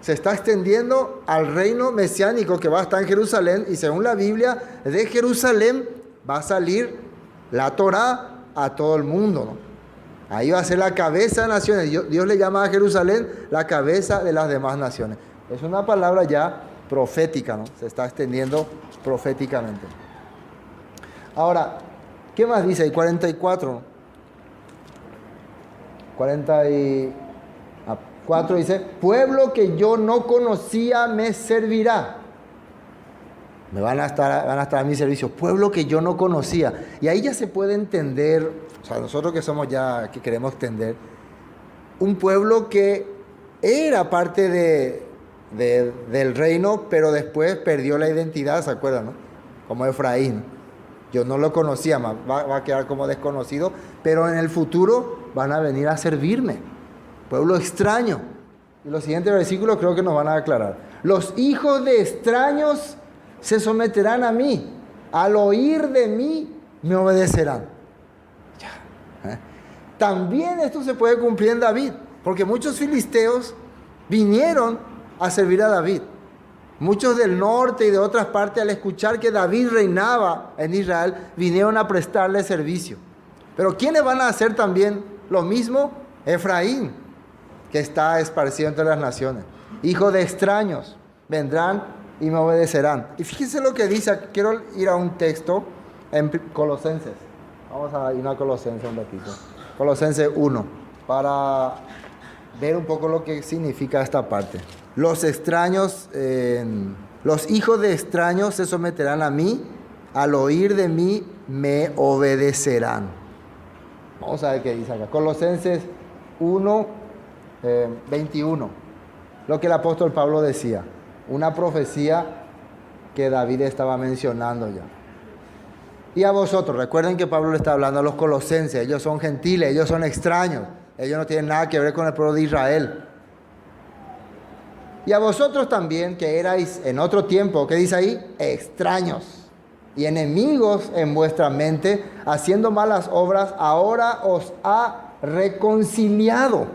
Se está extendiendo al reino mesiánico que va a estar en Jerusalén, y según la Biblia, de Jerusalén va a salir la Torá a todo el mundo, ¿no? Ahí va a ser la cabeza de naciones. Dios le llama a Jerusalén la cabeza de las demás naciones. Es una palabra ya profética, ¿no? Se está extendiendo proféticamente. Ahora, ¿qué más dice ahí? 44. 44 dice: pueblo que yo no conocía me servirá. Van a estar a mi servicio. Pueblo que yo no conocía. Y ahí ya se puede entender, o sea, nosotros que somos ya, que queremos entender, un pueblo que era parte del reino, pero después perdió la identidad, ¿se acuerdan, no? Como Efraín. Yo no lo conocía más, va a quedar como desconocido, pero en el futuro van a venir a servirme. Pueblo extraño. Y los siguientes versículos creo que nos van a aclarar. Los hijos de extraños se someterán a mí, al oír de mí me obedecerán. También esto se puede cumplir en David, porque muchos filisteos vinieron a servir a David. Muchos del norte y de otras partes, al escuchar que David reinaba en Israel, vinieron a prestarle servicio. Pero ¿quiénes van a hacer también lo mismo? Efraín, que está esparcido entre las naciones. Hijos de extraños vendrán y me obedecerán. Y fíjense lo que dice. Quiero ir a un texto en Colosenses. Vamos a ir a Colosenses un ratito. Colosenses 1, para ver un poco lo que significa esta parte. Los extraños, los hijos de extraños se someterán a mí, al oír de mí me obedecerán. Vamos a ver qué dice acá. Colosenses 1, 21. Lo que el apóstol Pablo decía. Una profecía que David estaba mencionando ya. Y a vosotros, recuerden que Pablo le está hablando a los colosenses. Ellos son gentiles, ellos son extraños. Ellos no tienen nada que ver con el pueblo de Israel. Y a vosotros también, que erais en otro tiempo, ¿qué dice ahí? Extraños y enemigos en vuestra mente, haciendo malas obras, ahora os ha reconciliado.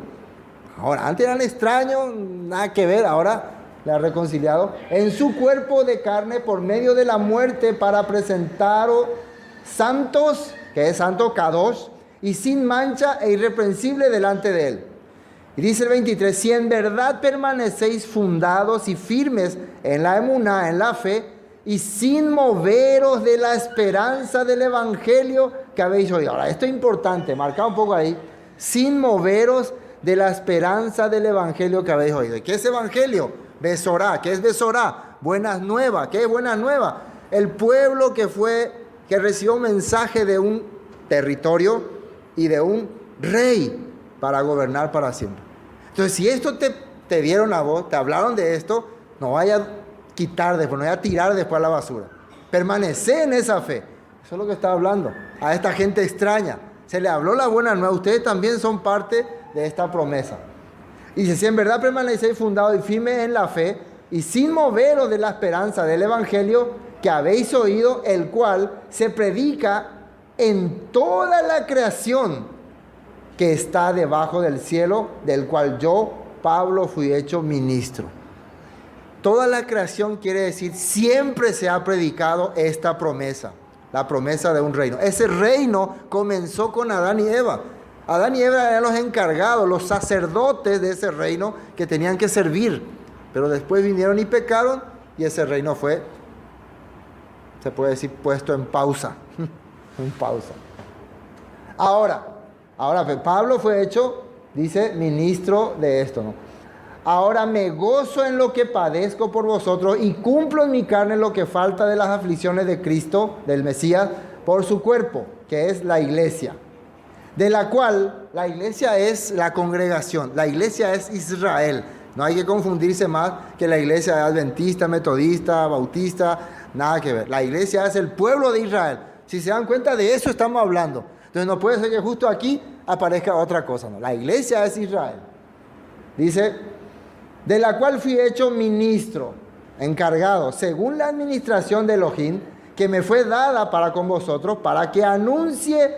Ahora, antes eran extraños, nada que ver, ahora le ha reconciliado en su cuerpo de carne por medio de la muerte, para presentaros santos, que es santo, kadosh, y sin mancha e irreprensible delante de él. Y dice el 23: si en verdad permanecéis fundados y firmes en la emuná, en la fe, y sin moveros de la esperanza del evangelio que habéis oído. Ahora, esto es importante, marca un poco ahí. Sin moveros de la esperanza del evangelio que habéis oído. ¿Y qué es evangelio? Besorá. ¿Qué es Besorá? Buenas nuevas. ¿Qué es buenas nuevas? El pueblo que recibió un mensaje de un territorio y de un rey para gobernar para siempre. Entonces, si esto te dieron a vos, te hablaron de esto, no vaya a quitar después, no vaya a tirar después a la basura. Permanece en esa fe. Eso es lo que está hablando a esta gente extraña. Se le habló la buena nueva. Ustedes también son parte de esta promesa. Y dice: si en verdad permanecéis fundados y firmes en la fe, y sin moveros de la esperanza del evangelio que habéis oído, el cual se predica en toda la creación que está debajo del cielo, del cual yo, Pablo, fui hecho ministro. Toda la creación quiere decir, siempre se ha predicado esta promesa, la promesa de un reino. Ese reino comenzó con Adán y Eva. Adán y Eva eran los encargados, los sacerdotes de ese reino que tenían que servir. Pero después vinieron y pecaron, y ese reino fue, se puede decir, puesto en pausa. En pausa. Ahora, Pablo fue hecho, dice, ministro de esto, ¿no? Ahora me gozo en lo que padezco por vosotros y cumplo en mi carne lo que falta de las aflicciones de Cristo, del Mesías, por su cuerpo, que es la iglesia. De la cual la iglesia es la congregación, la iglesia es Israel. No hay que confundirse más que la iglesia es adventista, metodista, bautista, nada que ver. La iglesia es el pueblo de Israel. Si se dan cuenta, de eso estamos hablando. Entonces no puede ser que justo aquí aparezca otra cosa, ¿no? La iglesia es Israel. Dice, de la cual fui hecho ministro. encargado, según la administración de Elohim, que me fue dada para con vosotros, para que anuncie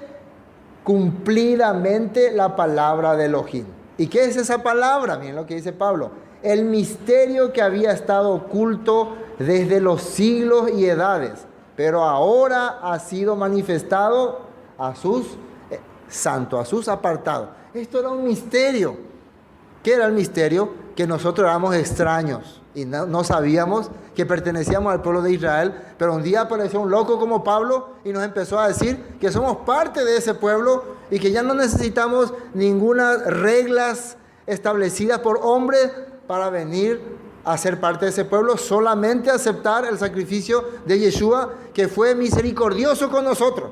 cumplidamente la palabra de Elohim. ¿Y qué es esa palabra? Miren lo que dice Pablo. El misterio que había estado oculto desde los siglos y edades, pero ahora ha sido manifestado a sus santos, a sus apartados. Esto era un misterio. ¿Qué era el misterio? Que nosotros éramos extraños y no sabíamos que pertenecíamos al pueblo de Israel, pero un día apareció un loco como Pablo y nos empezó a decir que somos parte de ese pueblo y que ya no necesitamos ninguna reglas establecidas por hombres para venir a ser parte de ese pueblo, solamente aceptar el sacrificio de Yeshua, que fue misericordioso con nosotros,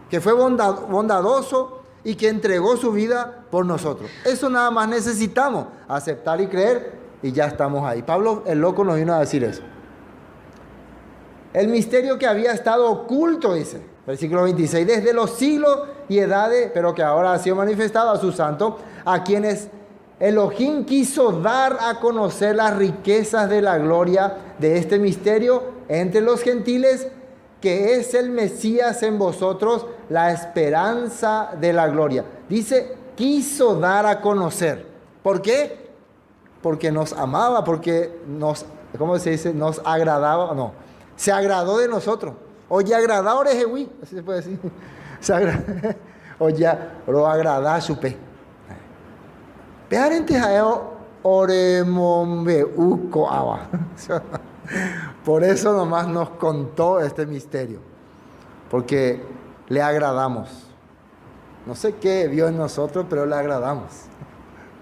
que fue bondadoso y que entregó su vida por nosotros. Eso nada más necesitamos, aceptar y creer, y ya estamos ahí. Pablo, el loco, nos vino a decir eso. El misterio que había estado oculto, dice, versículo 26, desde los siglos y edades, pero que ahora ha sido manifestado a sus santos, a quienes Elohim quiso dar a conocer las riquezas de la gloria de este misterio entre los gentiles, que es el Mesías en vosotros, la esperanza de la gloria. Dice, quiso dar a conocer. ¿Por qué? Porque nos amaba, porque nos, ¿cómo se dice? Nos agradaba, no, se agradó de nosotros. Oye, agradado orejewi, así se puede decir. Oye, lo agradá supe. Pearente jaeo oremombe uko awa. Por eso nomás nos contó este misterio, porque le agradamos. No sé qué vio en nosotros, pero le agradamos.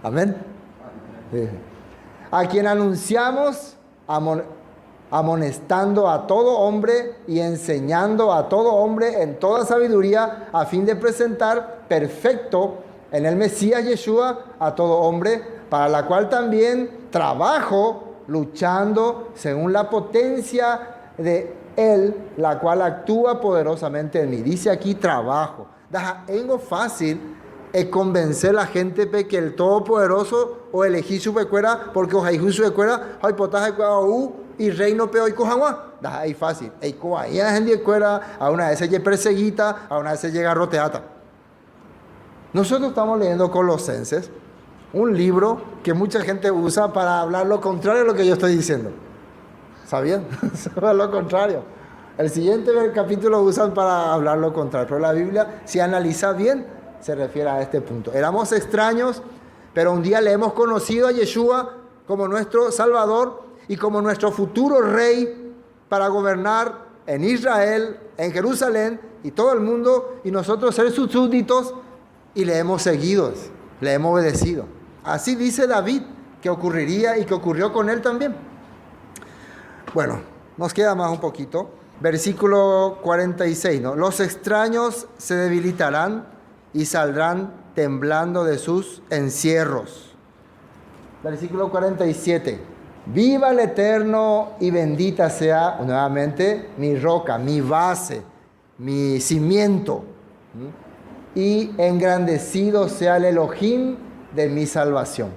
Amén. Sí. A quien anunciamos amonestando a todo hombre y enseñando a todo hombre en toda sabiduría, a fin de presentar perfecto en el Mesías Yeshua a todo hombre, para la cual también trabajo luchando según la potencia de Él, la cual actúa poderosamente en mí. Dice aquí trabajo. Tengo fácil convencer a la gente de que el Todopoderoso o elegí su pecuera porque os hay su pecuera hay potaje y reino peo y cojagua. Ahí fácil. Hay gente cuera, a una vez se perseguita, a una vez se llega roteata. Nosotros estamos leyendo Colosenses, un libro que mucha gente usa para hablar lo contrario de lo que yo estoy diciendo. ¿Sabían? Lo contrario. El siguiente capítulo lo usan para hablar lo contrario. Pero la Biblia, si analiza bien, se refiere a este punto. Éramos extraños, pero un día le hemos conocido a Yeshua como nuestro Salvador y como nuestro futuro Rey para gobernar en Israel, en Jerusalén y todo el mundo, y nosotros ser sus súbditos, y le hemos seguido, le hemos obedecido. Así dice David que ocurriría y que ocurrió con él también. Bueno, nos queda más un poquito. Versículo 46, ¿no? Los extraños se debilitarán y saldrán temblando de sus encierros. Versículo 47. Viva el Eterno y bendita sea nuevamente mi roca, mi base, mi cimiento. Y engrandecido sea el Elohim de mi salvación.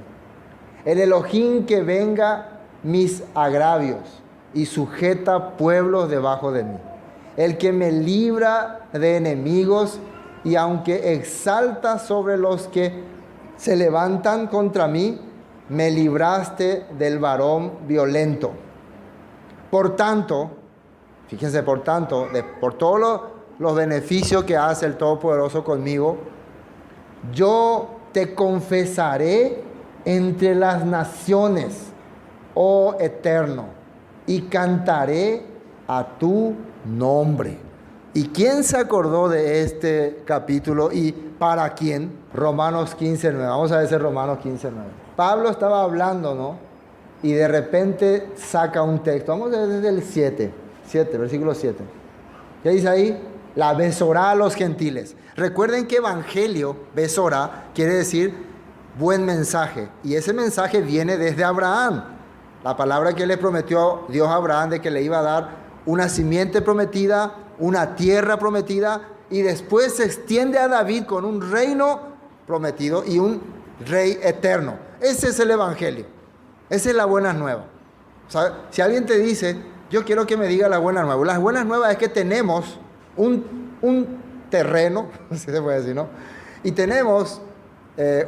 El Elohim que venga mis agravios y sujeta pueblos debajo de mí. El que me libra de enemigos y aunque exalta sobre los que se levantan contra mí, me libraste del varón violento. Por tanto, fíjense, por todos los beneficios que hace el Todopoderoso conmigo, yo te confesaré entre las naciones, oh Eterno, y cantaré a tu nombre. ¿Y quién se acordó de este capítulo y para quién? Romanos 15:9. Vamos a ver ese Romanos 15:9. Pablo estaba hablando, ¿no? Y de repente saca un texto. Vamos a ver desde el 7, versículo 7. ¿Qué dice ahí? La besorá a los gentiles. Recuerden que evangelio, besorá, quiere decir buen mensaje. Y ese mensaje viene desde Abraham. La palabra que le prometió Dios a Abraham de que le iba a dar una simiente prometida, una tierra prometida, y después se extiende a David con un reino prometido y un rey eterno. Ese es el evangelio. Esa es la buena nueva. O sea, si alguien te dice, yo quiero que me diga las buenas nuevas. Las buenas nuevas es que tenemos un terreno, así se puede decir, ¿no? Y tenemos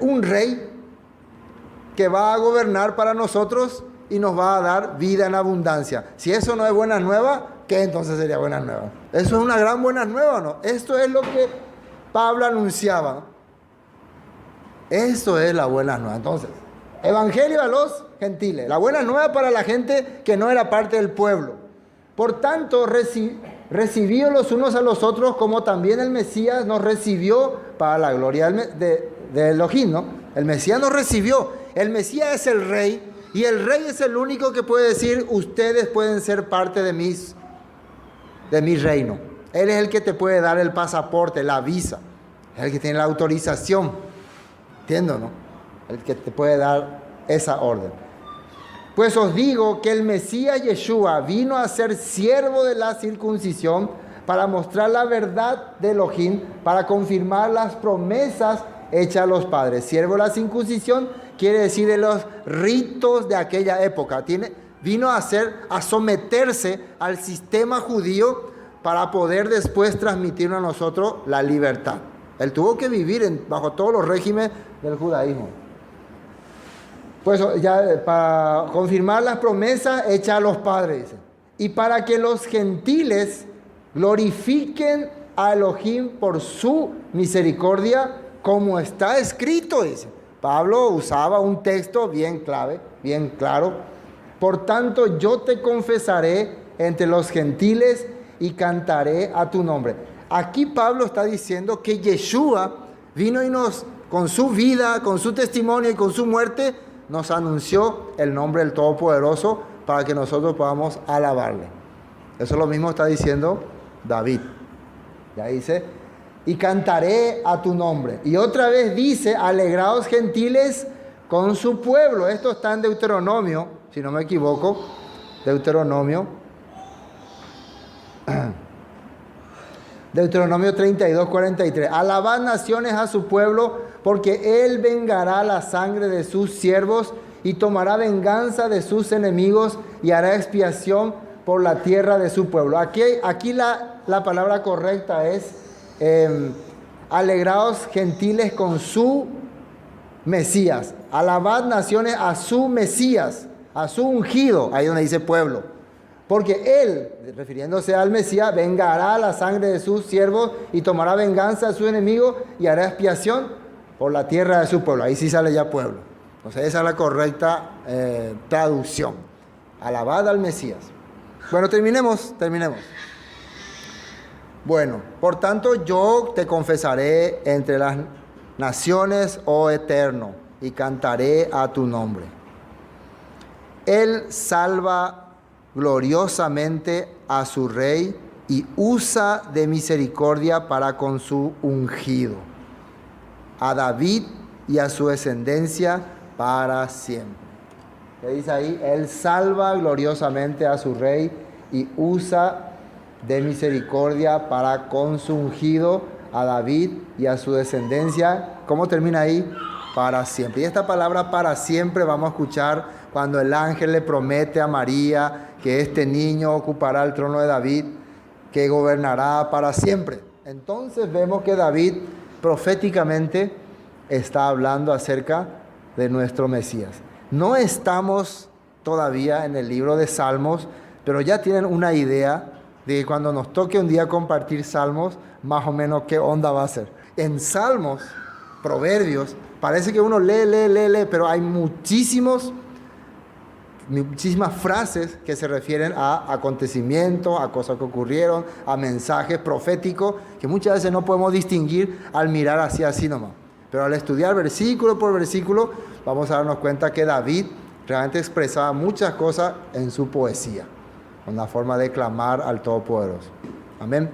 un rey que va a gobernar para nosotros y nos va a dar vida en abundancia. Si eso no es buena nueva, ¿qué entonces sería buena nueva? Eso es una gran buena nueva, ¿no? Esto es lo que Pablo anunciaba, ¿no? Eso es la buena nueva. Entonces, evangelio a los gentiles. La buena nueva para la gente que no era parte del pueblo. Por tanto, recibidos los unos a los otros, como también el Mesías nos recibió para la gloria de Elohim, ¿no? El Mesías nos recibió. El Mesías es el rey. Y el rey es el único que puede decir, ustedes pueden ser parte de mi reino. Él es el que te puede dar el pasaporte, la visa. Es el que tiene la autorización. ¿Entiendo, no? El que te puede dar esa orden. Pues os digo que el Mesías Yeshua vino a ser siervo de la circuncisión para mostrar la verdad de Elohim, para confirmar las promesas hechas a los padres. Siervo de la circuncisión quiere decir de los ritos de aquella época. Vino a someterse al sistema judío para poder después transmitirnos a nosotros la libertad. Él tuvo que vivir bajo todos los regímenes del judaísmo. Pues ya para confirmar las promesas hechas a los padres, dice, y para que los gentiles glorifiquen a Elohim por su misericordia, como está escrito, dice. Pablo usaba un texto bien clave, bien claro. Por tanto, yo te confesaré entre los gentiles y cantaré a tu nombre. Aquí Pablo está diciendo que Yeshua vino y con su vida, con su testimonio y con su muerte, nos anunció el nombre del Todopoderoso para que nosotros podamos alabarle. Eso es lo mismo está diciendo David. Ya dice, y cantaré a tu nombre. Y otra vez dice, alegraos gentiles con su pueblo. Esto está en Deuteronomio, si no me equivoco, Deuteronomio 32, 43. Alabad naciones a su pueblo, porque él vengará la sangre de sus siervos y tomará venganza de sus enemigos y hará expiación por la tierra de su pueblo. Aquí la palabra correcta es alegraos gentiles con su Mesías. Alabad naciones a su Mesías, a su ungido, ahí donde dice pueblo. Porque él, refiriéndose al Mesías, vengará la sangre de sus siervos y tomará venganza de sus enemigos y hará expiación por la tierra de su pueblo. Ahí sí sale ya pueblo. Entonces esa es la correcta traducción. Alabad al Mesías. Bueno, terminemos. Bueno, por tanto yo te confesaré entre las naciones, oh Eterno, y cantaré a tu nombre. Él salva gloriosamente a su rey y usa de misericordia para con su ungido, a David y a su descendencia para siempre. ¿Qué dice ahí? Él salva gloriosamente a su rey y usa de misericordia para con su ungido, a David y a su descendencia. ¿Cómo termina ahí? Para siempre. Y esta palabra para siempre vamos a escuchar cuando el ángel le promete a María que este niño ocupará el trono de David, que gobernará para siempre. Entonces vemos que David proféticamente está hablando acerca de nuestro Mesías. No estamos todavía en el libro de Salmos, pero ya tienen una idea de que cuando nos toque un día compartir Salmos, más o menos qué onda va a ser. En Salmos, Proverbios, parece que uno lee, pero hay muchísimas frases que se refieren a acontecimientos, a cosas que ocurrieron, a mensajes proféticos, que muchas veces no podemos distinguir al mirar así nomás. Pero al estudiar versículo por versículo, vamos a darnos cuenta que David realmente expresaba muchas cosas en su poesía, una forma de clamar al Todopoderoso. Amén.